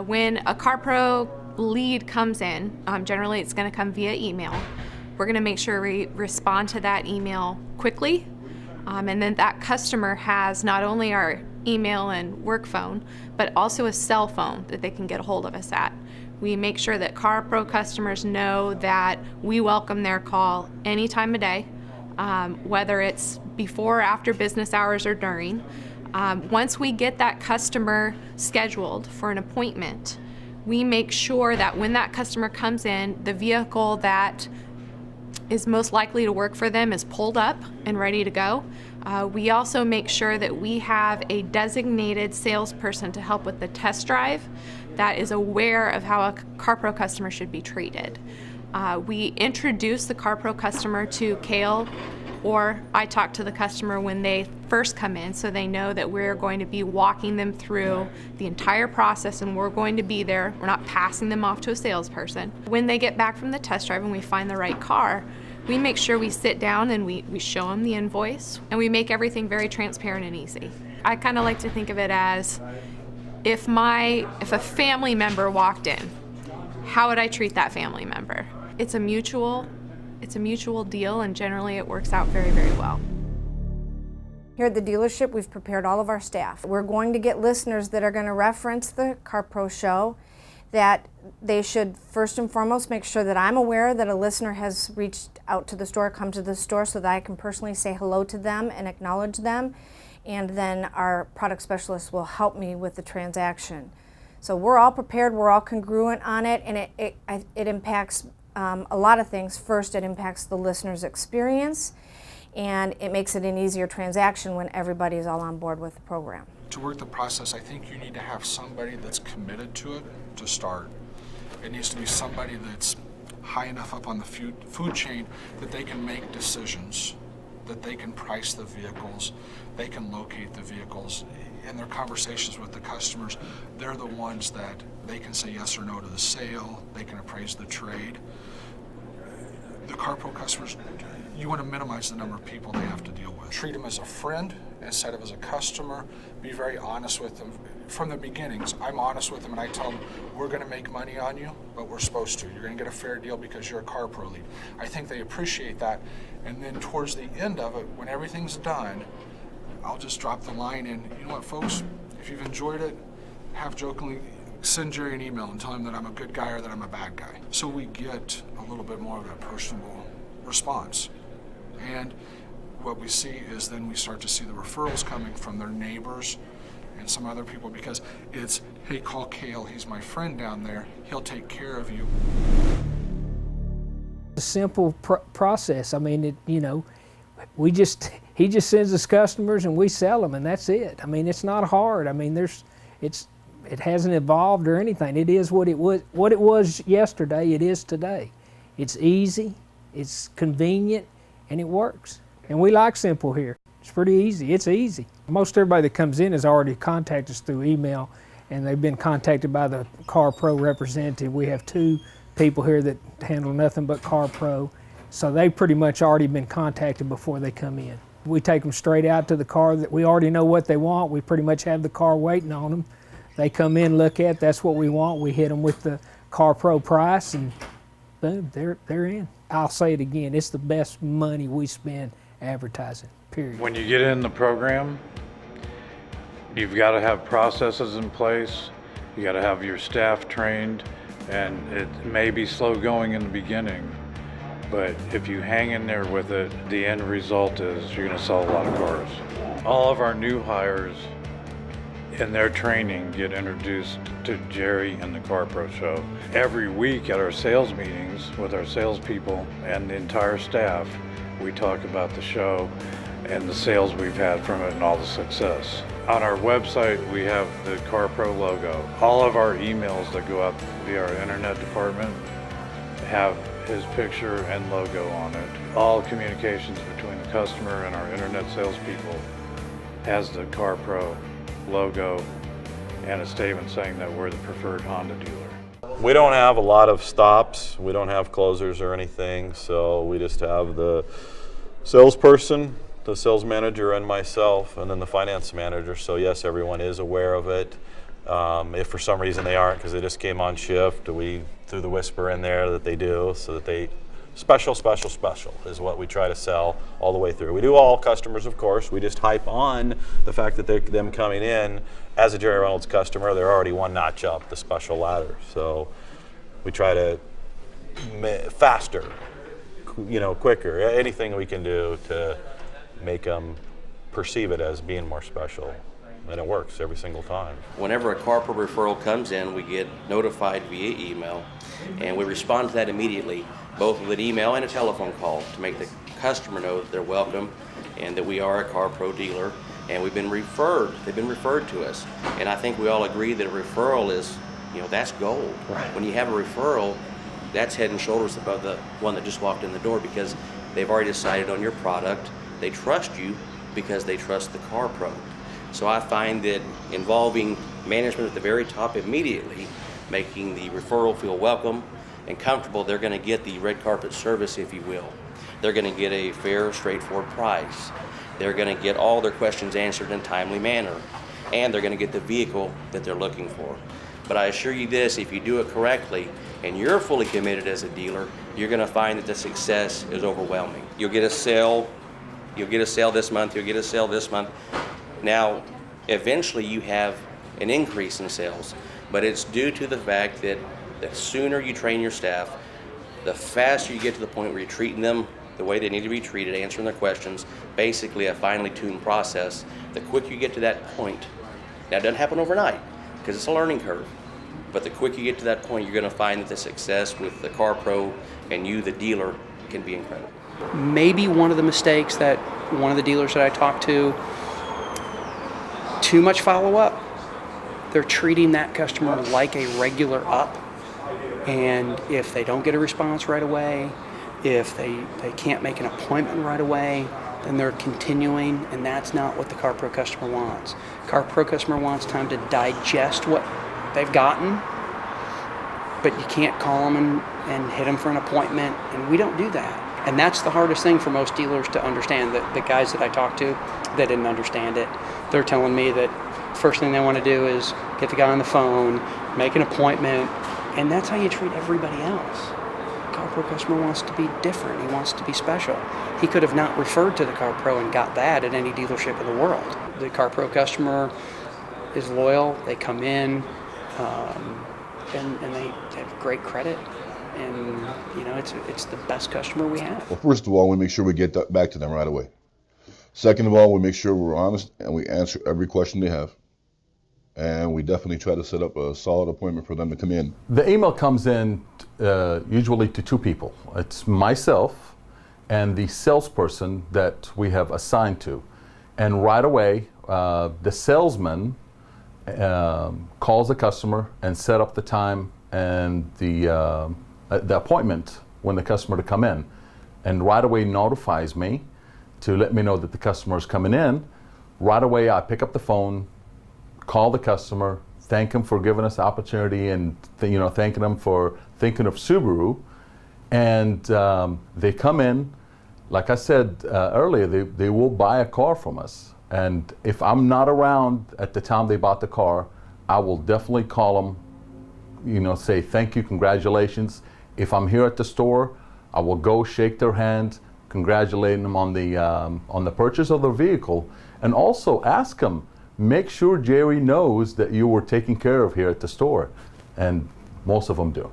When a CarPro lead comes in, generally it's going to come via email. We're going to make sure we respond to that email quickly, and then that customer has not only our email and work phone, but also a cell phone that they can get a hold of us at. We make sure that CarPro customers know that we welcome their call any time of day, whether it's before or after business hours or during. Once we get that customer scheduled for an appointment, we make sure that when that customer comes in, the vehicle that is most likely to work for them is pulled up and ready to go. We also make sure that we have a designated salesperson to help with the test drive that is aware of how a CarPro customer should be treated. We introduce the CarPro customer to Kale, or I talk to the customer when they first come in, so they know that we're going to be walking them through the entire process and we're going to be there. We're not passing them off to a salesperson. When they get back from the test drive and we find the right car, we make sure we sit down and we show them the invoice, and we make everything very transparent and easy. I kind of like to think of it as if a family member walked in, how would I treat that family member? It's a mutual deal, and generally it works out very, very well. Here at the dealership, we've prepared all of our staff. We're going to get listeners that are going to reference the CarPro show, that they should first and foremost make sure that I'm aware that a listener has reached out to the store, come to the store, so that I can personally say hello to them and acknowledge them. And then our product specialist will help me with the transaction. So we're all prepared, we're all congruent on it, and it impacts a lot of things. First, it impacts the listener's experience, and it makes it an easier transaction when everybody is all on board with the program. To work the process, I think you need to have somebody that's committed to it to start. It needs to be somebody that's high enough up on the food chain that they can make decisions, that they can price the vehicles, they can locate the vehicles. In their conversations with the customers, they're the ones that they can say yes or no to the sale, they can appraise the trade. The CarPro customers, you want to minimize the number of people they have to deal with. Treat them as a friend instead of as a customer. Be very honest with them. From the beginnings, I'm honest with them and I tell them, we're going to make money on you, but we're supposed to. You're going to get a fair deal because you're a CarPro lead. I think they appreciate that. And then towards the end of it, when everything's done, I'll just drop the line in. You know what, folks? If you've enjoyed it, have jokingly send Jerry an email and tell him that I'm a good guy or that I'm a bad guy. So we get a little bit more of that personable response. And what we see is then we start to see the referrals coming from their neighbors and some other people, because it's, hey, call Kale, he's my friend down there, he'll take care of you. A simple process. I mean, he just sends us customers and we sell them, and that's it. I mean, it's not hard. I mean, it hasn't evolved or anything. It is what it was yesterday, it is today. It's easy, it's convenient, and it works. And we like simple here. It's pretty easy, it's easy. Most everybody that comes in has already contacted us through email, and they've been contacted by the CarPro representative. We have 2 people here that handle nothing but CarPro, so they've pretty much already been contacted before they come in. We take them straight out to the car that we already know what they want. We pretty much have the car waiting on them. They come in, look at, that's what we want. We hit them with the CarPro price, and boom, they're in. I'll say it again, it's the best money we spend advertising, period. When you get in the program, you've got to have processes in place. You got to have your staff trained, and it may be slow going in the beginning, but if you hang in there with it, the end result is you're going to sell a lot of cars. All of our new hires in their training get introduced to Jerry and the CarPro show. Every week at our sales meetings with our salespeople and the entire staff, we talk about the show and the sales we've had from it and all the success. On our website, we have the CarPro logo. All of our emails that go out via our internet department have his picture and logo on it. All communications between the customer and our internet salespeople has the CarPro logo and a statement saying that we're the preferred Honda dealer. We don't have a lot of stops. We don't have closers or anything, so we just have the salesperson, the sales manager, and myself, and then the finance manager. So yes, everyone is aware of it. If for some reason they aren't because they just came on shift, we threw the whisper in there that they do, so that they special is what we try to sell all the way through. We do all customers, of course. We just hype on the fact that they're them coming in as a Jerry Reynolds customer. They're already one notch up the special ladder, so we try to faster, quicker, anything we can do to make them perceive it as being more special. And it works every single time. Whenever a CarPro referral comes in, we get notified via email, and we respond to that immediately, both with an email and a telephone call, to make the customer know that they're welcome and that we are a CarPro dealer, and we've been referred. They've been referred to us, and I think we all agree that a referral is, that's gold. Right. When you have a referral, that's head and shoulders above the one that just walked in the door, because they've already decided on your product. They trust you because they trust the CarPro. So I find that involving management at the very top immediately, making the referral feel welcome and comfortable, they're going to get the red carpet service, if you will. They're going to get a fair, straightforward price. They're going to get all their questions answered in a timely manner. And they're going to get the vehicle that they're looking for. But I assure you this, if you do it correctly and you're fully committed as a dealer, you're going to find that the success is overwhelming. You'll get a sale. You'll get a sale this month. You'll get a sale this month. Now, eventually you have an increase in sales, but it's due to the fact that the sooner you train your staff, the faster you get to the point where you're treating them the way they need to be treated, answering their questions, basically a finely tuned process. The quicker you get to that point, now it doesn't happen overnight because it's a learning curve, but the quicker you get to that point, you're going to find that the success with the CarPro and you, the dealer, can be incredible. Maybe one of the mistakes that one of the dealers that I talked to, too much follow-up. They're treating that customer like a regular up, and if they don't get a response right away, if they can't make an appointment right away, then they're continuing, and that's not what the CarPro customer wants. CarPro customer wants time to digest what they've gotten, but you can't call them and hit them for an appointment, and we don't do that. And that's the hardest thing for most dealers to understand. The guys that I talked to, they didn't understand it. They're telling me that first thing they want to do is get the guy on the phone, make an appointment, and that's how you treat everybody else. CarPro customer wants to be different. He wants to be special. He could have not referred to the CarPro and got that at any dealership in the world. The CarPro customer is loyal. They come in, and they have great credit. And it's the best customer we have. Well, first of all, we make sure we get that back to them right away. Second of all, we make sure we're honest and we answer every question they have. And we definitely try to set up a solid appointment for them to come in. The email comes in usually to two people. It's myself and the salesperson that we have assigned to. And right away, the salesman calls the customer and set up the time and the appointment when the customer to come in, and right away notifies me to let me know that the customer is coming in. Right away I pick up the phone, call the customer, thank him for giving us the opportunity, and thanking him for thinking of Subaru, and they come in. Like I said earlier, they will buy a car from us, and if I'm not around at the time they bought the car, I will definitely call them, say thank you, congratulations. If I'm here at the store, I will go shake their hand, congratulate them on the purchase of their vehicle, and also ask them, make sure Jerry knows that you were taken care of here at the store, and most of them do.